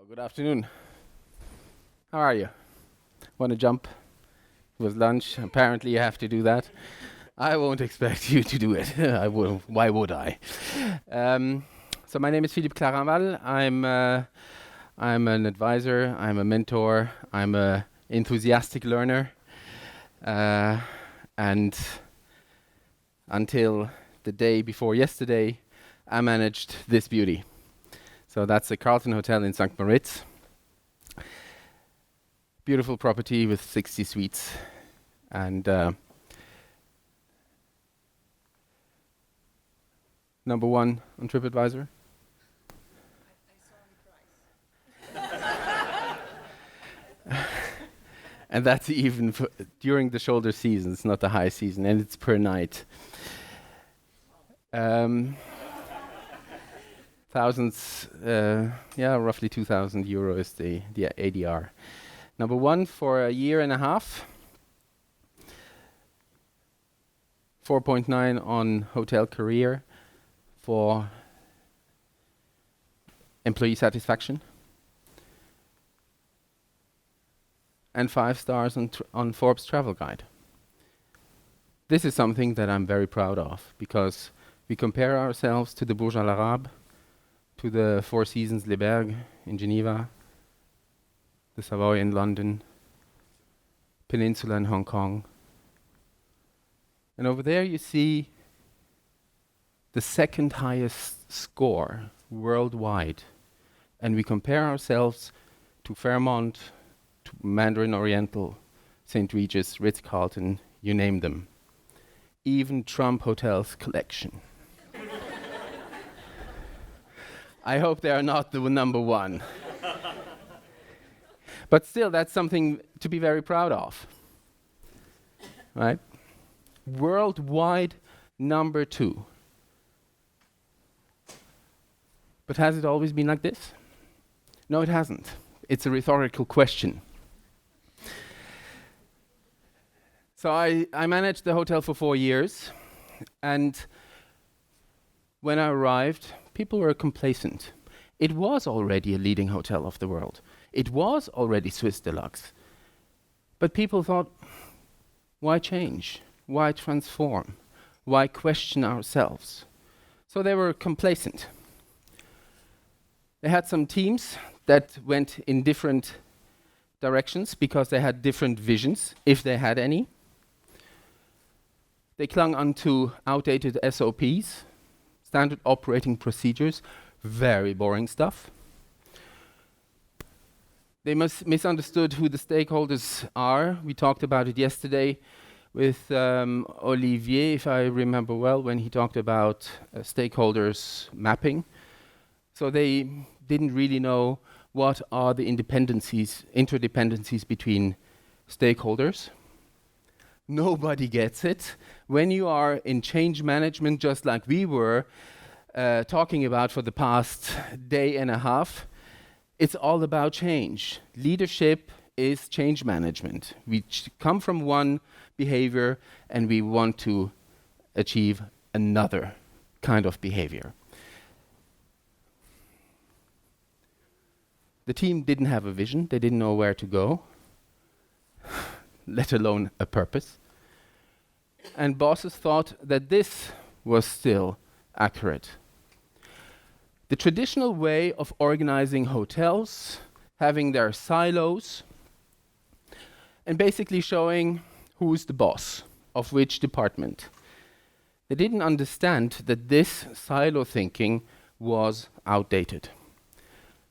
Good afternoon. How are you? Want to jump? It was lunch. Apparently, you have to do that. I won't expect you to do it. I will. Why would I? So my name is Philippe Clarinval. I'm an advisor. I'm a mentor. I'm a enthusiastic learner. And until the day before yesterday, I managed this beauty. So that's the Carlton Hotel in St. Moritz. Beautiful property with 60 suites. And number one on TripAdvisor. And that's even during the shoulder season. It's not the high season, and it's per night. Thousands, roughly 2,000 euro is the ADR. Number one for a year and a half. 4.9 on hotel career for employee satisfaction. And 5 stars on Forbes Travel Guide. This is something that I'm very proud of because we compare ourselves to the Burj Al Arab, to the Four Seasons Les Bergues in Geneva, the Savoy in London, Peninsula in Hong Kong. And over there you see the second highest score worldwide. And we compare ourselves to Fairmont, to Mandarin Oriental, St. Regis, Ritz-Carlton, you name them. Even Trump Hotel's collection. I hope they are not the number one. But still, that's something to be very proud of. Right? Worldwide number 2. But has it always been like this? No, it hasn't. It's a rhetorical question. So I managed the hotel for 4 years, and when I arrived, people were complacent. It was already a leading hotel of the world. It was already Swiss Deluxe. But people thought, why change? Why transform? Why question ourselves? So they were complacent. They had some teams that went in different directions because they had different visions, if they had any. They clung onto outdated SOPs, standard operating procedures, very boring stuff. They misunderstood who the stakeholders are. We talked about it yesterday with Olivier, if I remember well, when he talked about stakeholders mapping. So they didn't really know what are the interdependencies between stakeholders. Nobody gets it. When you are in change management, just like we were talking about for the past day and a half, it's all about change. Leadership is change management. We come from one behavior and we want to achieve another kind of behavior. The team didn't have a vision. They didn't know where to go, let alone a purpose. And bosses thought that this was still accurate. The traditional way of organizing hotels, having their silos, and basically showing who's the boss of which department. They didn't understand that this silo thinking was outdated.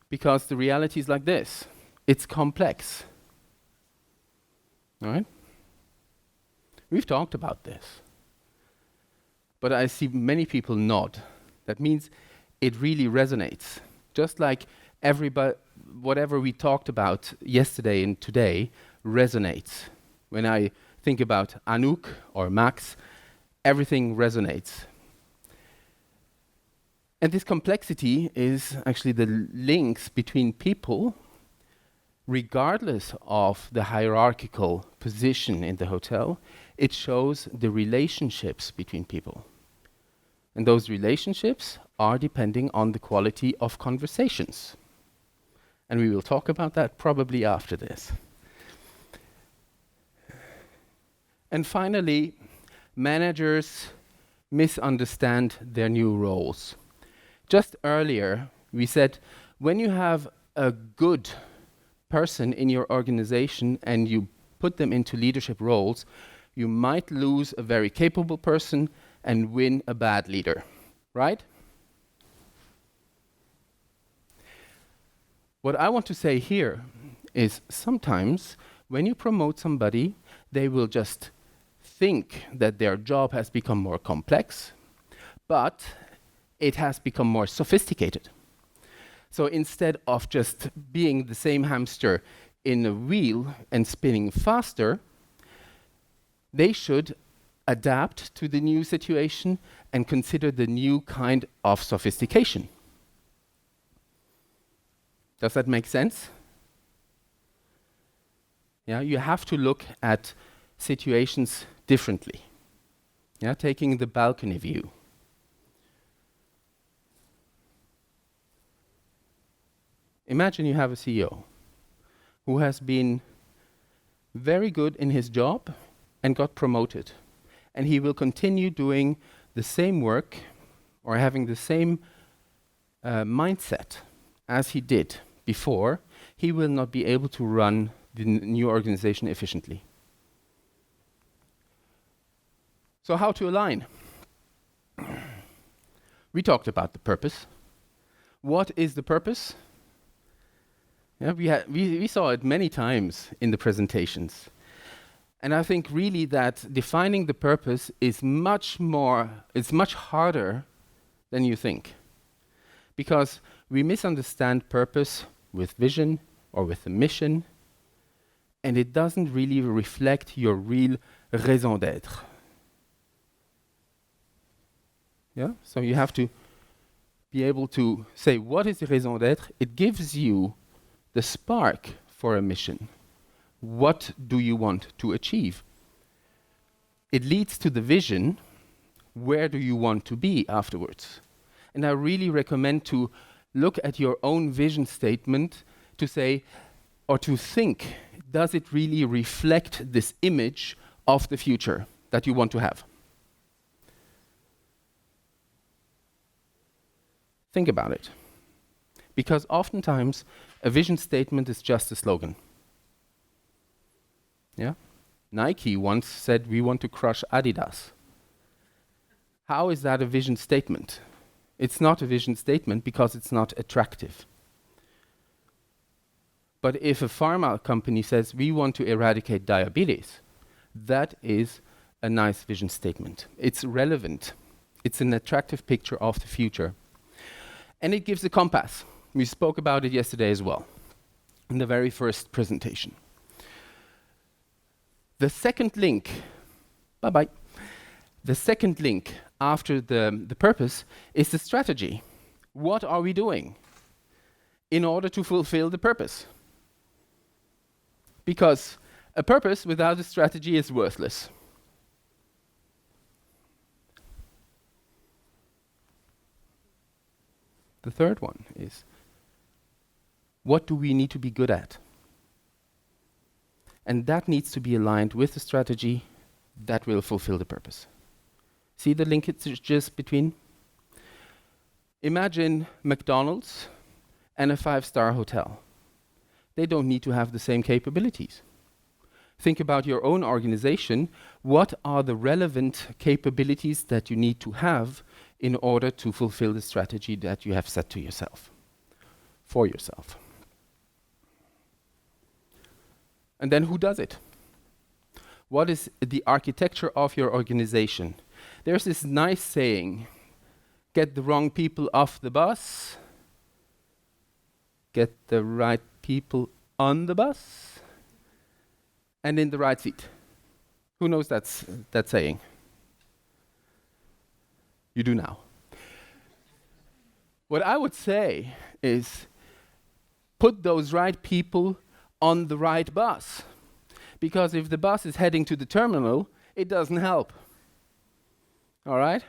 Because the reality is like this. It's complex. All right? We've talked about this. But I see many people nod. That means it really resonates. Just like whatever we talked about yesterday and today resonates. When I think about Anouk or Max, everything resonates. And this complexity is actually the links between people, regardless of the hierarchical position in the hotel. It shows the relationships between people. And those relationships are depending on the quality of conversations. And we will talk about that probably after this. And finally, managers misunderstand their new roles. Just earlier, we said when you have a good person in your organization and you put them into leadership roles, you might lose a very capable person and win a bad leader, right? What I want to say here is sometimes when you promote somebody, they will just think that their job has become more complex, but it has become more sophisticated. So instead of just being the same hamster in a wheel and spinning faster, they should adapt to the new situation and consider the new kind of sophistication. Does that make sense? Yeah, you have to look at situations differently. Yeah, taking the balcony view. Imagine you have a CEO who has been very good in his job and got promoted. And he will continue doing the same work or having the same mindset as he did before. He will not be able to run the new organization efficiently. So how to align? We talked about the purpose. What is the purpose? Yeah, we saw it many times in the presentations. And I think really that defining the purpose is much harder than you think. Because we misunderstand purpose with vision or with a mission, and it doesn't really reflect your real raison d'être. Yeah? So you have to be able to say, what is the raison d'être? It gives you the spark for a mission. What do you want to achieve? It leads to the vision. Where do you want to be afterwards? And I really recommend to look at your own vision statement to say, or to think, does it really reflect this image of the future that you want to have? Think about it. Because oftentimes, a vision statement is just a slogan. Yeah? Nike once said, we want to crush Adidas. How is that a vision statement? It's not a vision statement because it's not attractive. But if a pharma company says, we want to eradicate diabetes, that is a nice vision statement. It's relevant. It's an attractive picture of the future. And it gives a compass. We spoke about it yesterday as well, in the very first presentation. The second link, bye-bye. The second link after the purpose is the strategy. What are we doing in order to fulfill the purpose? Because a purpose without a strategy is worthless. The third one is, what do we need to be good at? And that needs to be aligned with the strategy that will fulfill the purpose. See the linkages between? Imagine McDonald's and a 5-star hotel. They don't need to have the same capabilities. Think about your own organization. What are the relevant capabilities that you need to have in order to fulfill the strategy that you have set to yourself, for yourself? And then who does it? What is the architecture of your organization? There's this nice saying, get the wrong people off the bus, get the right people on the bus, and in the right seat. Who knows that saying? You do now. What I would say is, put those right people on the right bus. Because if the bus is heading to the terminal, it doesn't help. All right?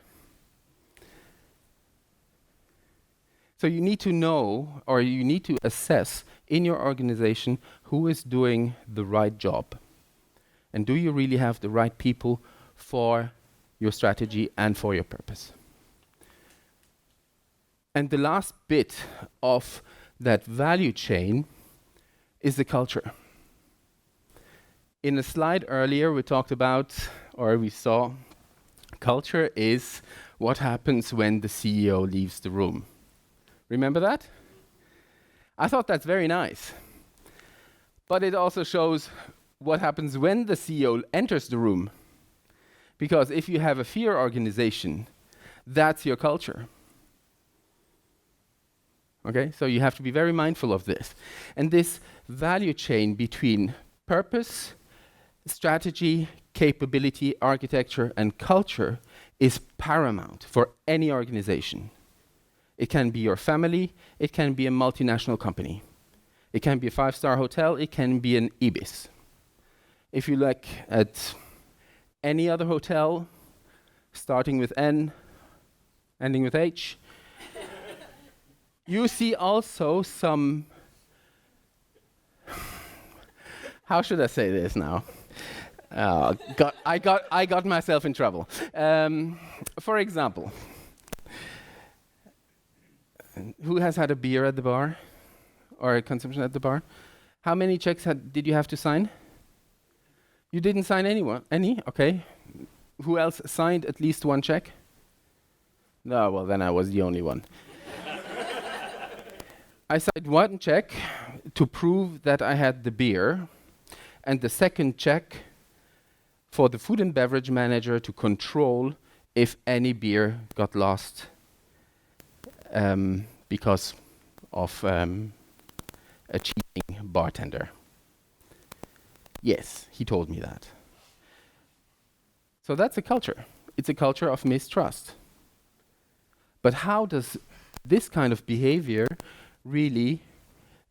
So you need to know, or you need to assess in your organization who is doing the right job. And do you really have the right people for your strategy and for your purpose? And the last bit of that value chain is the culture. In a slide earlier, we talked about, or we saw, culture is what happens when the CEO leaves the room. Remember that? I thought that's very nice. But it also shows what happens when the CEO enters the room. Because if you have a fear organization, that's your culture. Okay, so you have to be very mindful of this. And this value chain between purpose, strategy, capability, architecture, and culture is paramount for any organization. It can be your family, it can be a multinational company. It can be a 5-star hotel, it can be an Ibis. If you look at any other hotel, starting with N, ending with H, you see also some, how should I say this now? I got myself in trouble. For example, who has had a beer at the bar or a consumption at the bar? How many checks did you have to sign? You didn't sign any? Okay. Who else signed at least one check? No, well then I was the only one. I signed one check to prove that I had the beer, and the second check for the food and beverage manager to control if any beer got lost because of a cheating bartender. Yes, he told me that. So that's a culture. It's a culture of mistrust. But how does this kind of behavior really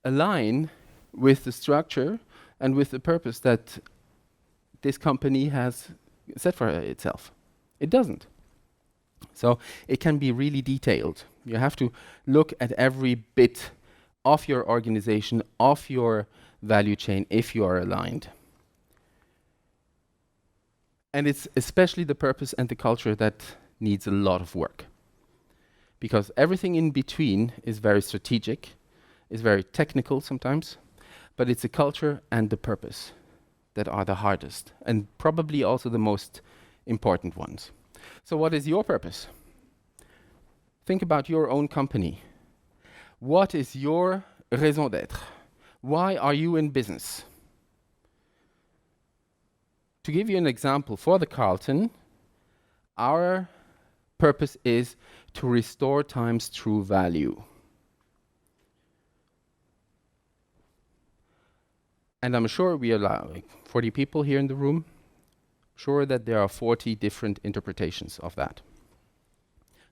align with the structure and with the purpose that this company has set for itself? It doesn't. So it can be really detailed. You have to look at every bit of your organization, of your value chain, if you are aligned. And it's especially the purpose and the culture that needs a lot of work. Because everything in between is very strategic, is very technical sometimes, but it's the culture and the purpose that are the hardest, and probably also the most important ones. So what is your purpose? Think about your own company. What is your raison d'être? Why are you in business? To give you an example, for the Carlton, our purpose is to restore time's true value. And I'm sure we allow 40 people here in the room. Sure that there are 40 different interpretations of that.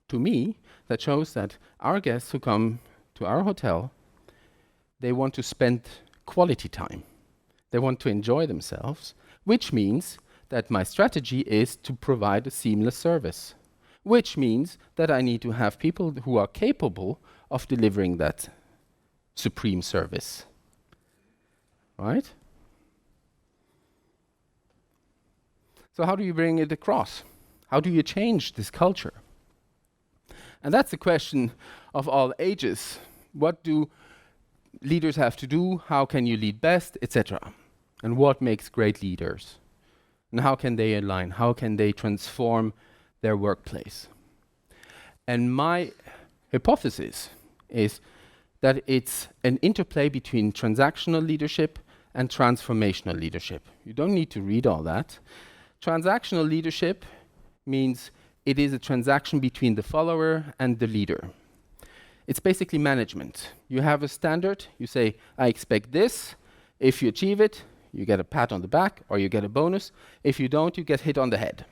To me, that shows that our guests who come to our hotel, they want to spend quality time. They want to enjoy themselves, which means that my strategy is to provide a seamless service, which means that I need to have people who are capable of delivering that supreme service. Right? So how do you bring it across? How do you change this culture? And that's the question of all ages. What do leaders have to do? How can you lead best, etc.? And what makes great leaders? And how can they align? How can they transform their workplace? And my hypothesis is that it's an interplay between transactional leadership and transformational leadership. You don't need to read all that. Transactional leadership means it is a transaction between the follower and the leader. It's basically management. You have a standard, you say, I expect this. If you achieve it, you get a pat on the back or you get a bonus. If you don't, you get hit on the head.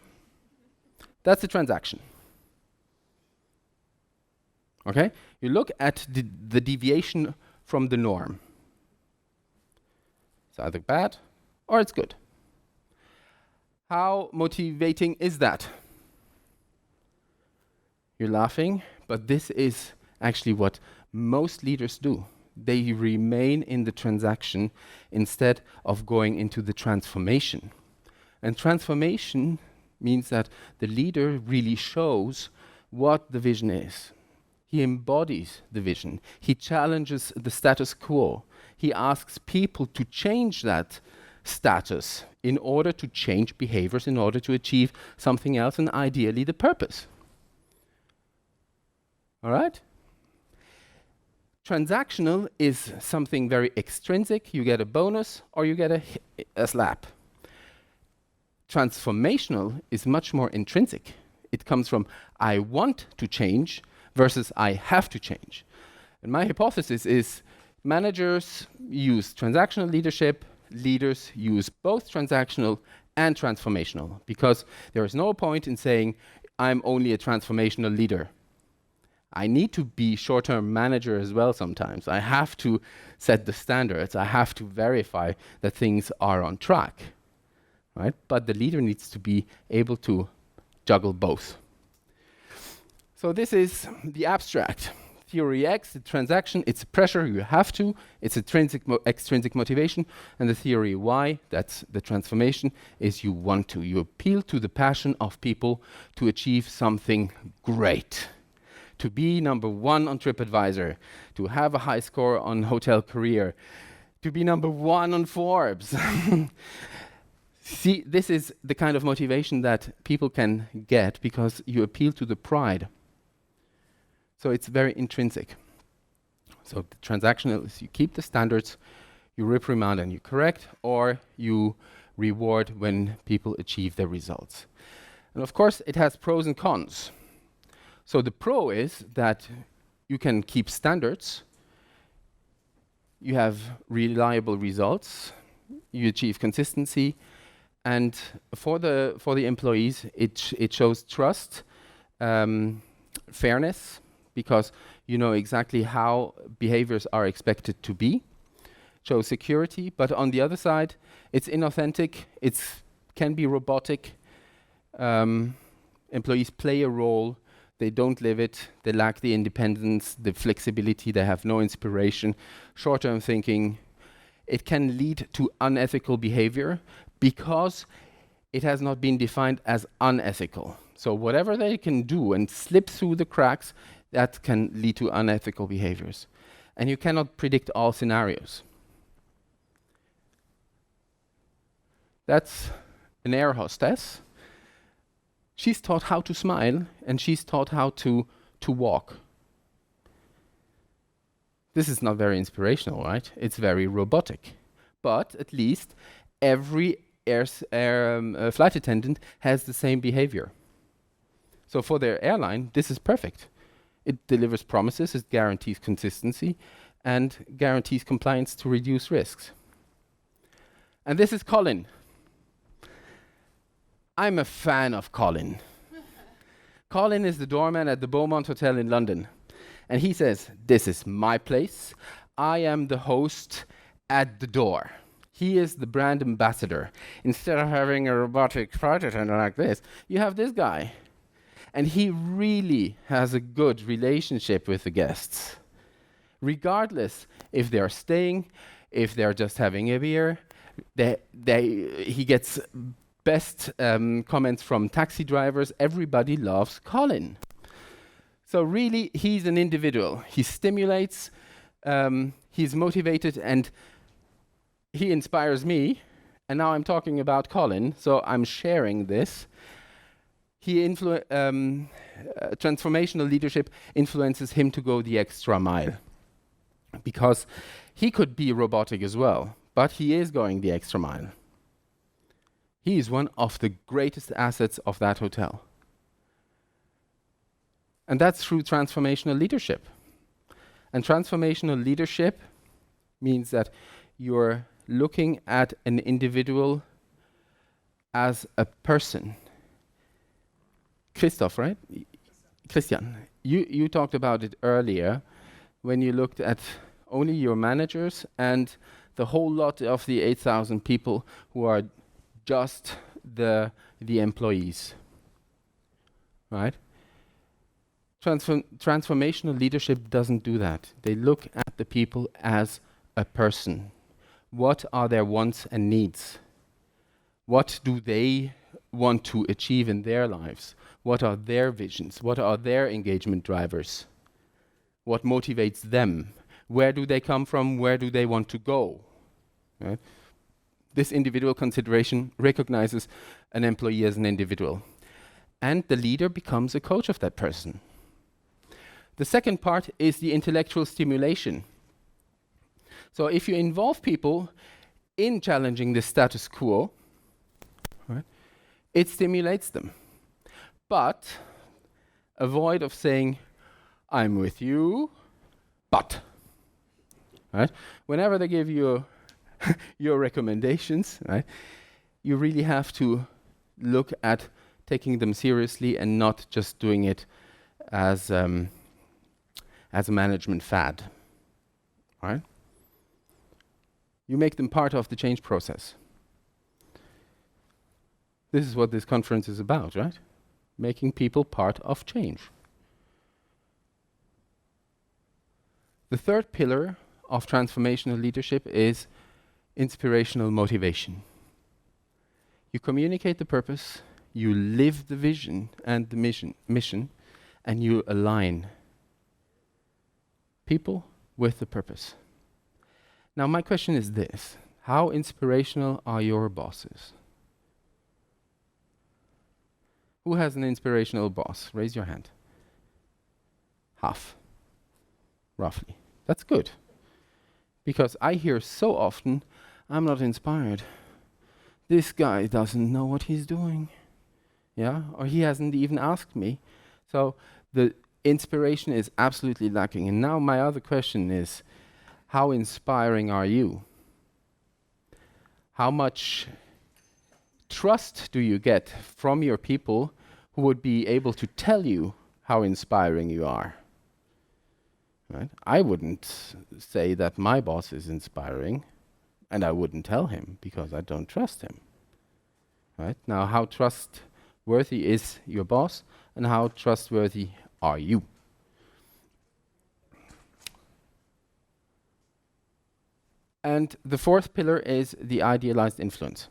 That's the transaction. Okay? You look at the deviation from the norm. It's either bad or it's good. How motivating is that? You're laughing, but this is actually what most leaders do. They remain in the transaction instead of going into the transformation. And transformation means that the leader really shows what the vision is. He embodies the vision. He challenges the status quo. He asks people to change that status in order to change behaviors, in order to achieve something else, and ideally the purpose. All right? Transactional is something very extrinsic. You get a bonus or you get a slap. Transformational is much more intrinsic. It comes from I want to change versus I have to change. And my hypothesis is managers use transactional leadership, leaders use both transactional and transformational, because there is no point in saying I'm only a transformational leader. I need to be short-term manager as well sometimes. I have to set the standards. I have to verify that things are on track, right? But the leader needs to be able to juggle both. So this is the abstract. Theory X, the transaction, it's a pressure, you have to. It's extrinsic motivation. And the theory Y, that's the transformation, is you want to. You appeal to the passion of people to achieve something great. To be number one on TripAdvisor, to have a high score on Hotel Career, to be number one on Forbes. See, this is the kind of motivation that people can get because you appeal to the pride. So it's very intrinsic. So the transactional is you keep the standards, you reprimand and you correct, or you reward when people achieve their results. And of course, it has pros and cons. So the pro is that you can keep standards, you have reliable results, you achieve consistency, and for the employees, it shows trust, fairness, because you know exactly how behaviors are expected to be. Shows security, but on the other side, it's inauthentic, it can be robotic. Employees play a role, they don't live it, they lack the independence, the flexibility, they have no inspiration, short-term thinking. It can lead to unethical behavior because it has not been defined as unethical. So whatever they can do and slip through the cracks, that can lead to unethical behaviors. And you cannot predict all scenarios. That's an air hostess. She's taught how to smile, and she's taught how to walk. This is not very inspirational, right? It's very robotic. But at least every flight attendant has the same behavior. So for their airline, this is perfect. It delivers promises, it guarantees consistency, and guarantees compliance to reduce risks. And this is Colin. I'm a fan of Colin. Colin is the doorman at the Beaumont Hotel in London. And he says, this is my place. I am the host at the door. He is the brand ambassador. Instead of having a robotic flight attendant like this, you have this guy. And he really has a good relationship with the guests. Regardless if they're staying, if they're just having a beer, he gets best comments from taxi drivers. Everybody loves Colin. So really, he's an individual. He stimulates, he's motivated, and he inspires me. And now I'm talking about Colin, so I'm sharing this. Transformational leadership influences him to go the extra mile. Because he could be robotic as well, but he is going the extra mile. He is one of the greatest assets of that hotel. And that's through transformational leadership. And transformational leadership means that you're looking at an individual as a person. Christoph, right? Christian, you talked about it earlier when you looked at only your managers and the whole lot of the 8,000 people who are just the employees, right? Transformational leadership doesn't do that. They look at the people as a person. What are their wants and needs? What do they want to achieve in their lives? What are their visions? What are their engagement drivers? What motivates them? Where do they come from? Where do they want to go? Right? This individual consideration recognizes an employee as an individual. And the leader becomes a coach of that person. The second part is the intellectual stimulation. So if you involve people in challenging the status quo, right, it stimulates them. But avoid of saying, I'm with you, but. Right? Whenever they give you your recommendations, right, you really have to look at taking them seriously and not just doing it as a management fad. Right? You make them part of the change process. This is what this conference is about, right? Making people part of change. The third pillar of transformational leadership is inspirational motivation. You communicate the purpose, you live the vision and the mission, and you align people with the purpose. Now, my question is this: how inspirational are your bosses? Who has an inspirational boss? Raise your hand. Half, roughly. That's good. Because I hear so often, I'm not inspired. This guy doesn't know what he's doing. Yeah? Or he hasn't even asked me. So the inspiration is absolutely lacking. And now my other question is, how inspiring are you? How much trust do you get from your people who would be able to tell you how inspiring you are? Right? I wouldn't say that my boss is inspiring, and I wouldn't tell him because I don't trust him. Right? Now, how trustworthy is your boss, and how trustworthy are you? And the fourth pillar is the idealized influence.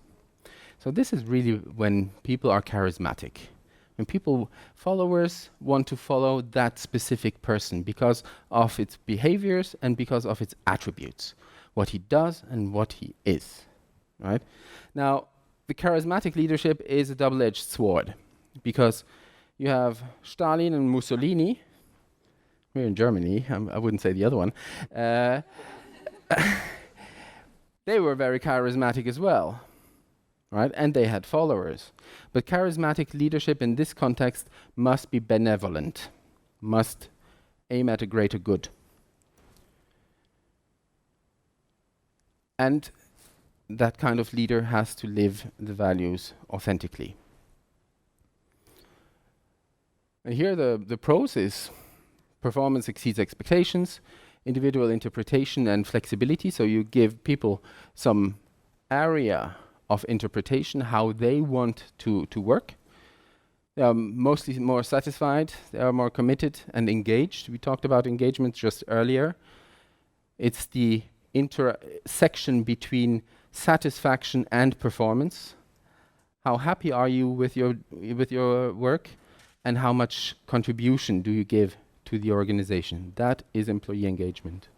So this is really when people are charismatic. When followers want to follow that specific person because of its behaviors and because of its attributes, what he does and what he is, right? Now, the charismatic leadership is a double-edged sword because you have Stalin and Mussolini. We're in Germany, I wouldn't say the other one. They were very charismatic as well, right? And they had followers. But charismatic leadership in this context must be benevolent, must aim at a greater good. And that kind of leader has to live the values authentically. And here the pros is performance exceeds expectations, individual interpretation and flexibility. So you give people some area of interpretation, how they want to work. They are mostly more satisfied, they are more committed and engaged. We talked about engagement just earlier. It's the intersection between satisfaction and performance. How happy are you with your work, and how much contribution do you give to the organization? That is employee engagement.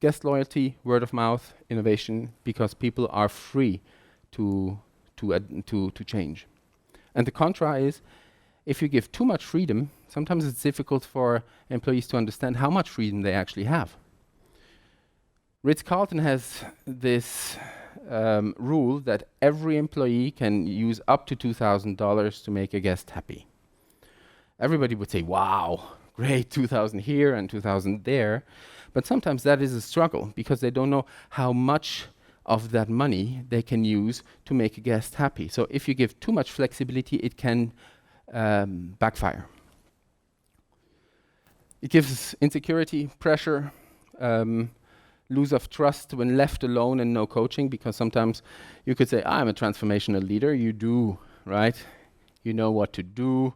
Guest loyalty, word of mouth, innovation, because people are free to change. And the contra is, if you give too much freedom, sometimes it's difficult for employees to understand how much freedom they actually have. Ritz-Carlton has this rule that every employee can use up to $2,000 to make a guest happy. Everybody would say, wow, great, 2,000 here and 2,000 there. But sometimes that is a struggle because they don't know how much of that money they can use to make a guest happy. So if you give too much flexibility, it can backfire. It gives insecurity, pressure, lose of trust when left alone and no coaching, because sometimes you could say, I'm a transformational leader. You do, right? You know what to do.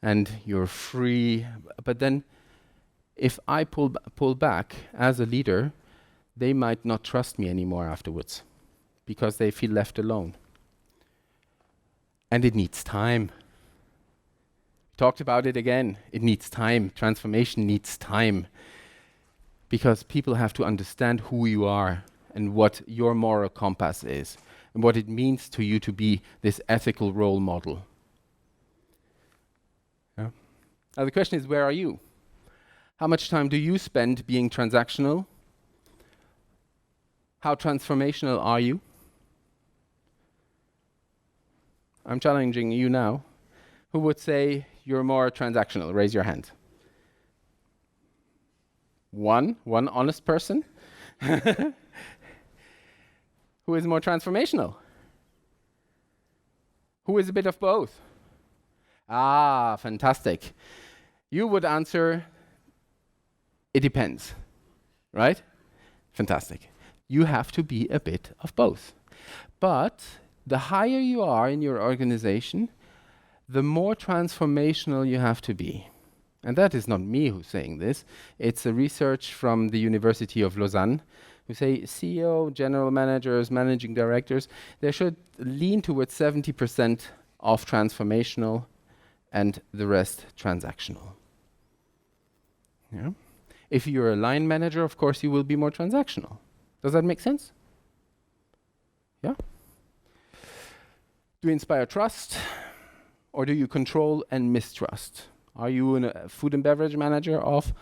and you're free. But then if I pull back as a leader, they might not trust me anymore afterwards because they feel left alone. And it needs time. Talked about it again. It needs time. Transformation needs time. Because people have to understand who you are and what your moral compass is and what it means to you to be this ethical role model. Yeah. Now the question is, where are you? How much time do you spend being transactional? How transformational are you? I'm challenging you now. Who would say you're more transactional? Raise your hand. One honest person. Who is more transformational? Who is a bit of both? Ah, fantastic. You would answer, it depends, right? Fantastic. You have to be a bit of both. But the higher you are in your organization, the more transformational you have to be. And that is not me who's saying this. It's a research from the University of Lausanne who say CEO, general managers, managing directors, they should lean towards 70% of transformational and the rest transactional. Yeah. If you're a line manager, of course, you will be more transactional. Does that make sense? Yeah? Do you inspire trust, or do you control and mistrust? Are you a food and beverage manager of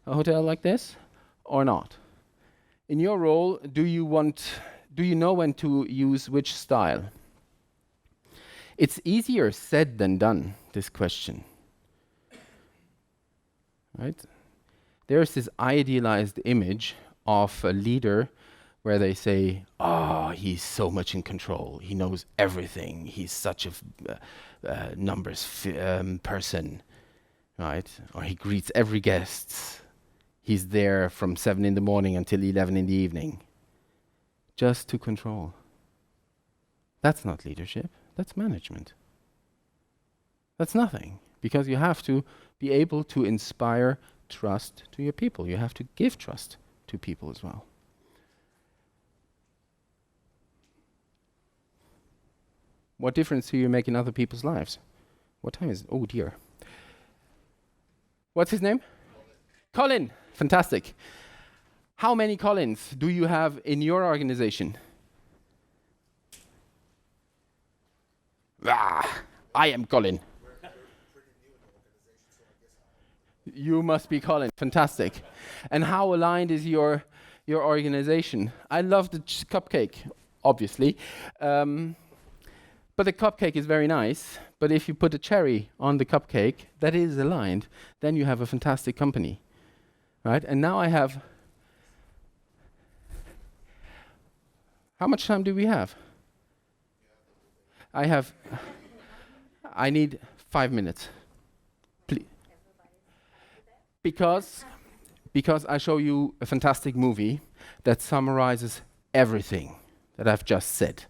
a hotel like this, or not? In your role, do you know when to use which style? It's easier said than done, this question. Right? There's this idealized image of a leader where they say, oh, he's so much in control. He knows everything. He's such a numbers person, right? Or he greets every guest. He's there from 7 in the morning until 11 in the evening. Just to control. That's not leadership. That's management. That's nothing. Because you have to be able to inspire trust to your people. You have to give trust to people as well. What difference do you make in other people's lives? What time is it? Oh dear. What's his name? Colin. Fantastic. How many Collins do you have in your organization? I am Colin. You must be Colin. Fantastic. And how aligned is your organization? I love the cupcake, obviously. But the cupcake is very nice. But if you put a cherry on the cupcake that is aligned, then you have a fantastic company. Right? And now I have... How much time do we have? I need 5 minutes. Please. Because I show you a fantastic movie that summarizes everything that I've just said.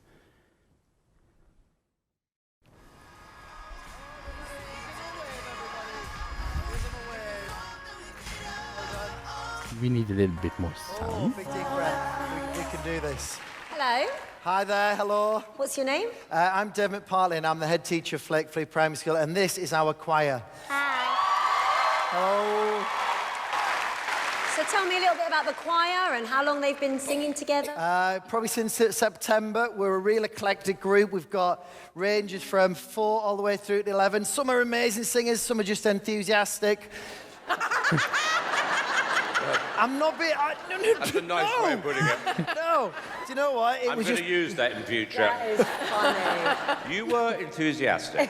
We need a little bit more sound. Big deep breath. We can do this. Hello. Hi there, hello. What's your name? I'm Dermot Partley and I'm the head teacher of Flakefleet Primary School, and this is our choir. Hi. Hello. So tell me a little bit about the choir and how long they've been singing together. Probably since September. We're a real eclectic group. We've got ranges from 4 all the way through to 11. Some are amazing singers, some are just enthusiastic. I'm not being... That's a nice way of putting it. No. Do you know what? I'm going to use that in future. That is funny. You were enthusiastic.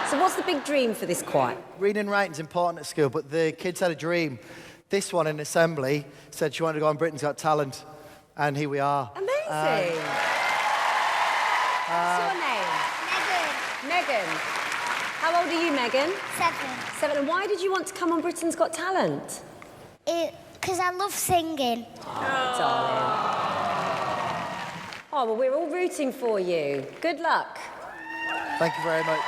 So what's the big dream for this choir? Reading and writing's important at school, but the kids had a dream. This one in assembly said she wanted to go on Britain's Got Talent, and here we are. Amazing. What's your name? Megan. How old are you, Megan? 7. And why did you want to come on Britain's Got Talent? Because I love singing. Darling. Oh, well, we're all rooting for you. Good luck. Thank you very much.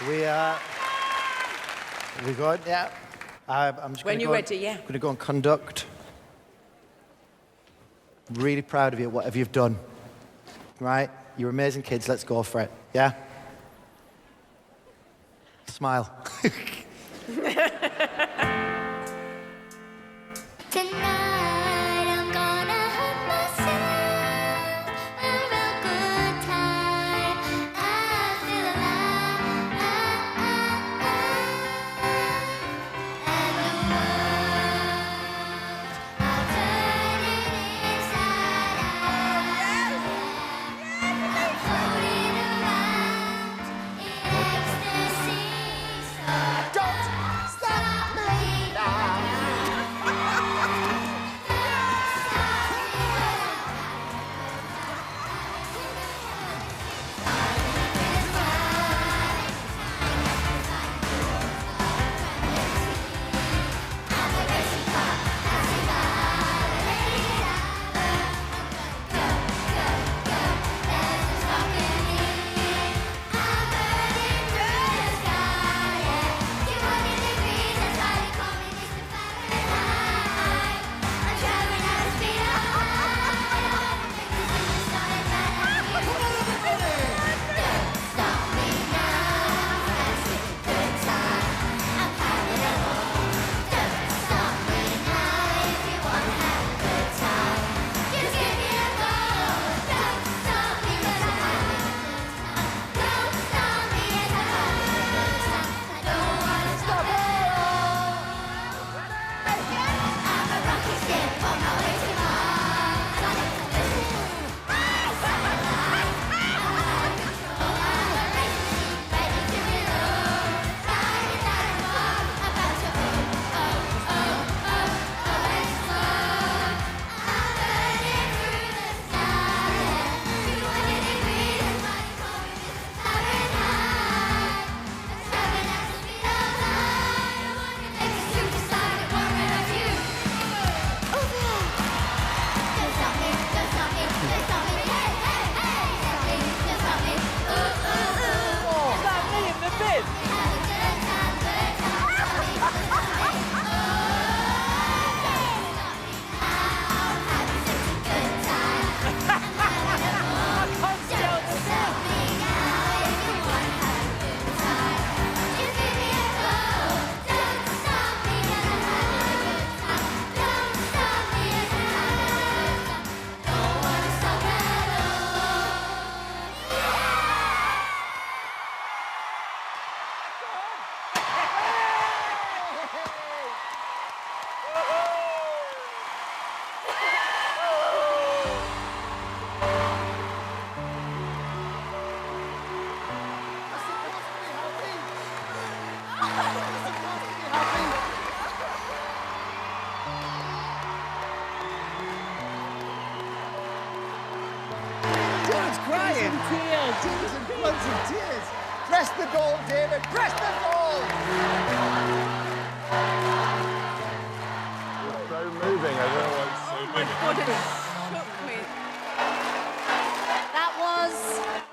We good? Yeah. I'm just When you're ready, yeah. I'm going to go and conduct. Really proud of you, whatever you've done. Right? You're amazing kids. Let's go for it. Yeah? Smile. Tonight I'm gonna have myself a real good time. I feel alive, and the world, I'll turn it inside out. I'm floating around in ecstasy, so don't stop me now. David's crying. David's in floods of tears. Press the goal, David. Press the goal. It's so moving. I don't know why it's so moving. That was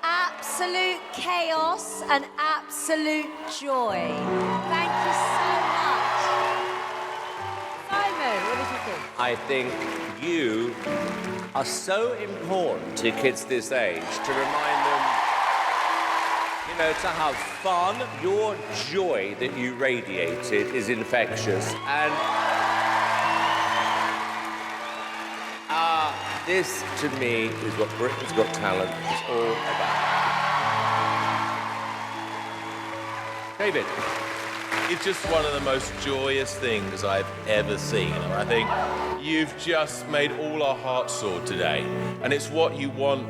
absolute chaos and absolute joy. Thank you so much. Simon, what did you think? I think you are so important to kids this age to remind them, you know, to have fun. Your joy that you radiated is infectious. And this, to me, is what Britain's Got Talent is all about. David. It's just one of the most joyous things I've ever seen. And I think you've just made all our hearts soar today. And it's what you want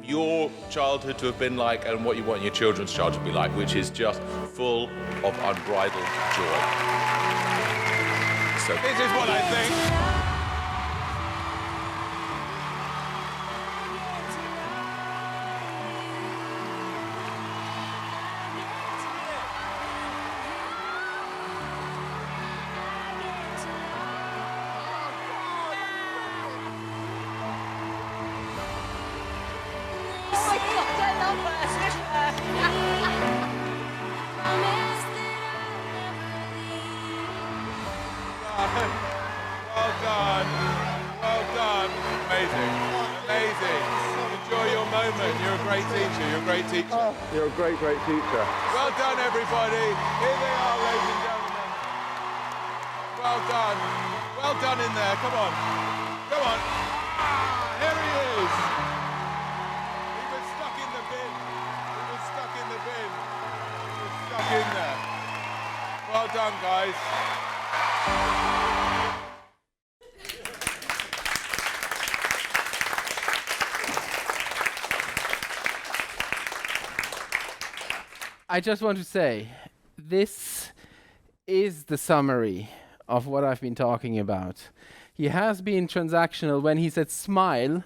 your childhood to have been like and what you want your children's childhood to be like, which is just full of unbridled joy. So this is what I think. done. Well done. Amazing. Amazing. Enjoy your moment. You're a great teacher. You're a great teacher. You're a great, great teacher. Well done, everybody. Here they are, ladies and gentlemen. Well done. Well done in there. Come on. Come on. Here he is. He was stuck in the bin. He was stuck in the bin. He was stuck in there. Well done, guys. I just want to say, this is the summary of what I've been talking about. He has been transactional when he said smile,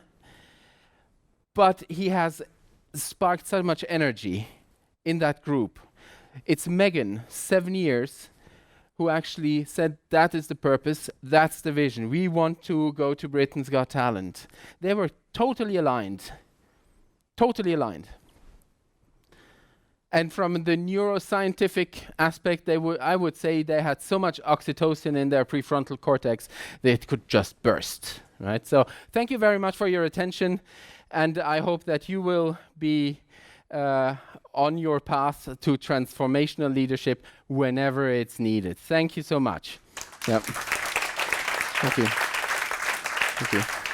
but he has sparked so much energy in that group. It's Megan, 7 years, who actually said that is the purpose, that's the vision. We want to go to Britain's Got Talent. They were totally aligned. Totally aligned. And from the neuroscientific aspect, I would say they had so much oxytocin in their prefrontal cortex that it could just burst, right? So thank you very much for your attention, and I hope that you will be on your path to transformational leadership whenever it's needed. Thank you so much. Yep. Thank you. Thank you.